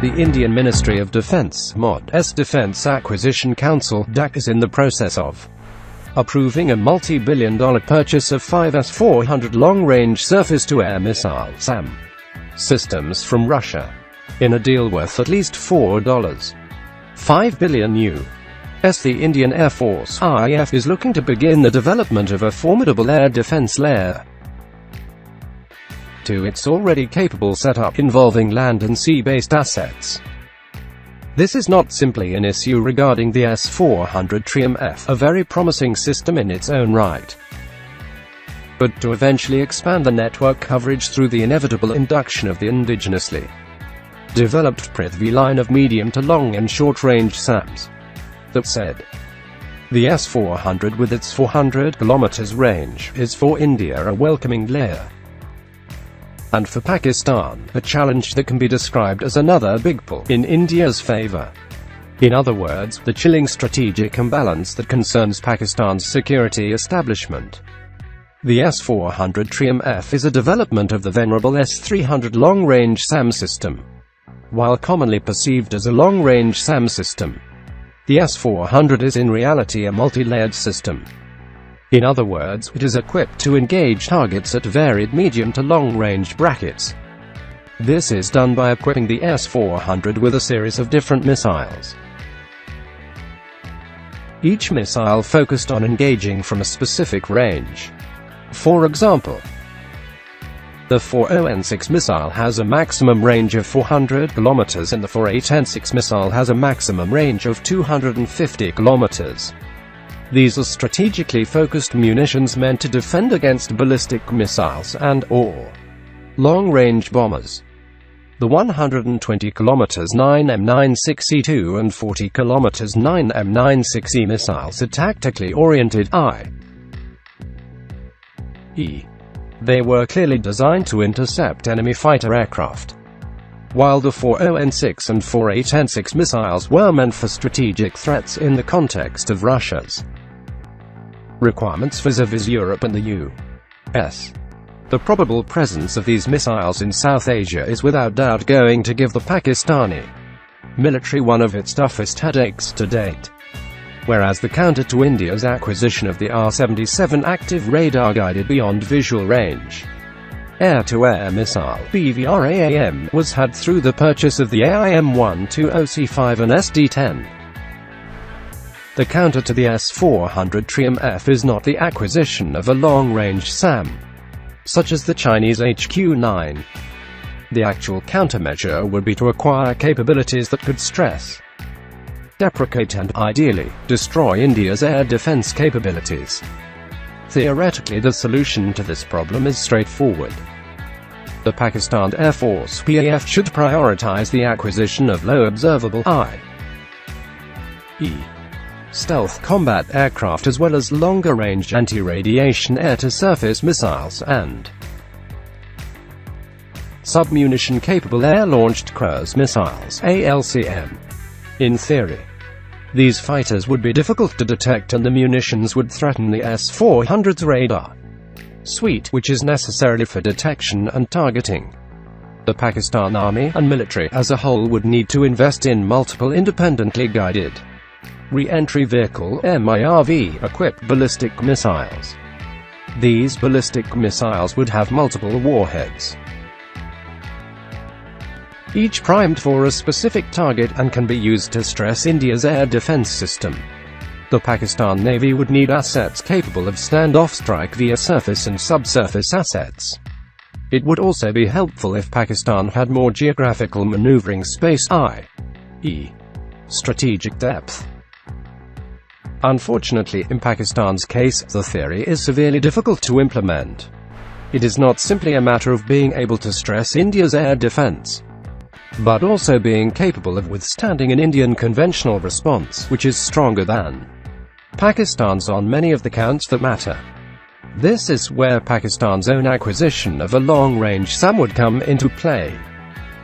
The Indian Ministry of Defence (MOD's) Defence Acquisition Council (DAC) is in the process of approving a multi-billion-dollar purchase of 5 S-400 long-range surface-to-air missile (SAM) systems from Russia, in a deal worth at least $4.5 billion U.S. The Indian Air Force (IAF) is looking to begin the development of a formidable air defense layer to its already capable setup involving land and sea-based assets. This is not simply an issue regarding the S-400 Triumph, a very promising system in its own right, but to eventually expand the network coverage through the inevitable induction of the indigenously developed Prithvi line of medium to long and short-range SAMs. That said, the S-400 with its 400 km range is for India a welcoming layer, and for Pakistan, a challenge that can be described as another big pull in India's favor. In other words, the chilling strategic imbalance that concerns Pakistan's security establishment. The S-400 Triumph is a development of the venerable S-300 long-range SAM system. While commonly perceived as a long-range SAM system, the S-400 is in reality a multi-layered system. In other words, it is equipped to engage targets at varied medium to long-range brackets. This is done by equipping the S-400 with a series of different missiles, each missile focused on engaging from a specific range. For example, the 40N6 missile has a maximum range of 400 km and the 48N6 missile has a maximum range of 250 km. These are strategically focused munitions meant to defend against ballistic missiles and/or long-range bombers. The 120 km 9M96E2 and 40 km 9M96E missiles are tactically oriented, i.e., they were clearly designed to intercept enemy fighter aircraft, while the 40N6 and 48N6 missiles were meant for strategic threats in the context of Russia's requirements vis-à-vis Europe and the U.S. The probable presence of these missiles in South Asia is without doubt going to give the Pakistani military one of its toughest headaches to date. Whereas the counter to India's acquisition of the R-77 active radar-guided beyond visual range air-to-air missile (BVRAAM) was had through the purchase of the AIM-120C5 and SD-10. The counter to the S-400 Triumph is not the acquisition of a long-range SAM, such as the Chinese HQ-9. The actual countermeasure would be to acquire capabilities that could stress, deprecate and, ideally, destroy India's air defense capabilities. Theoretically, the solution to this problem is straightforward. The Pakistan Air Force (PAF) should prioritize the acquisition of low observable i.e. stealth combat aircraft as well as longer-range anti-radiation air-to-surface missiles and submunition-capable air-launched cruise missiles (ALCM). In theory, these fighters would be difficult to detect and the munitions would threaten the S-400's radar suite, which is necessary for detection and targeting. The Pakistan Army and military as a whole would need to invest in multiple independently guided re-entry vehicle (MIRV)-equipped ballistic missiles. These ballistic missiles would have multiple warheads, each primed for a specific target and can be used to stress India's air defense system. The Pakistan Navy would need assets capable of standoff strike via surface and subsurface assets. It would also be helpful if Pakistan had more geographical maneuvering space, i.e., strategic depth. Unfortunately, in Pakistan's case, the theory is severely difficult to implement. It is not simply a matter of being able to stress India's air defense, but also being capable of withstanding an Indian conventional response, which is stronger than Pakistan's on many of the counts that matter. This is where Pakistan's own acquisition of a long-range SAM would come into play.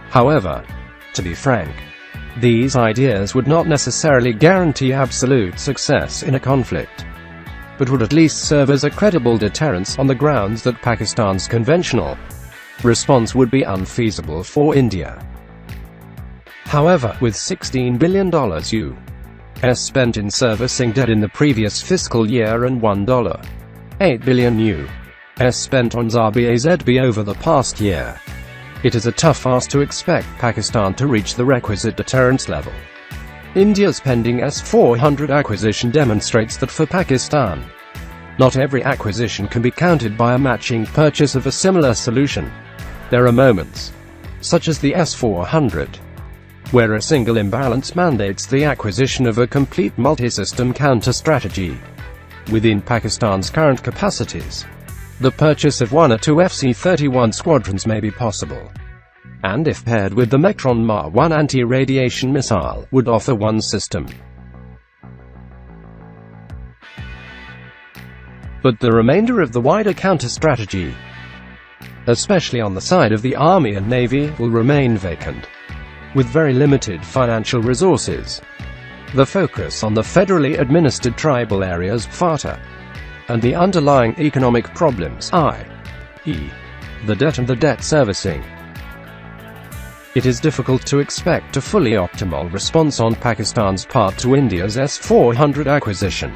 However, to be frank, these ideas would not necessarily guarantee absolute success in a conflict, but would at least serve as a credible deterrence on the grounds that Pakistan's conventional response would be unfeasible for India. However, with $16 billion US spent in servicing debt in the previous fiscal year and $1.8 billion US spent on ZARB over the past year, it is a tough ask to expect Pakistan to reach the requisite deterrence level. India's pending S-400 acquisition demonstrates that for Pakistan, not every acquisition can be counted by a matching purchase of a similar solution. There are moments, such as the S-400, where a single imbalance mandates the acquisition of a complete multi-system counter-strategy. Within Pakistan's current capacities, the purchase of 1 or 2 FC-31 squadrons may be possible, and if paired with the Mectron Ma-1 anti-radiation missile, would offer one system. But the remainder of the wider counter-strategy, especially on the side of the Army and Navy, will remain vacant. With very limited financial resources, the focus on the federally administered tribal areas, FATA, and the underlying economic problems, i.e., the debt and the debt servicing, it is difficult to expect a fully optimal response on Pakistan's part to India's S-400 acquisition.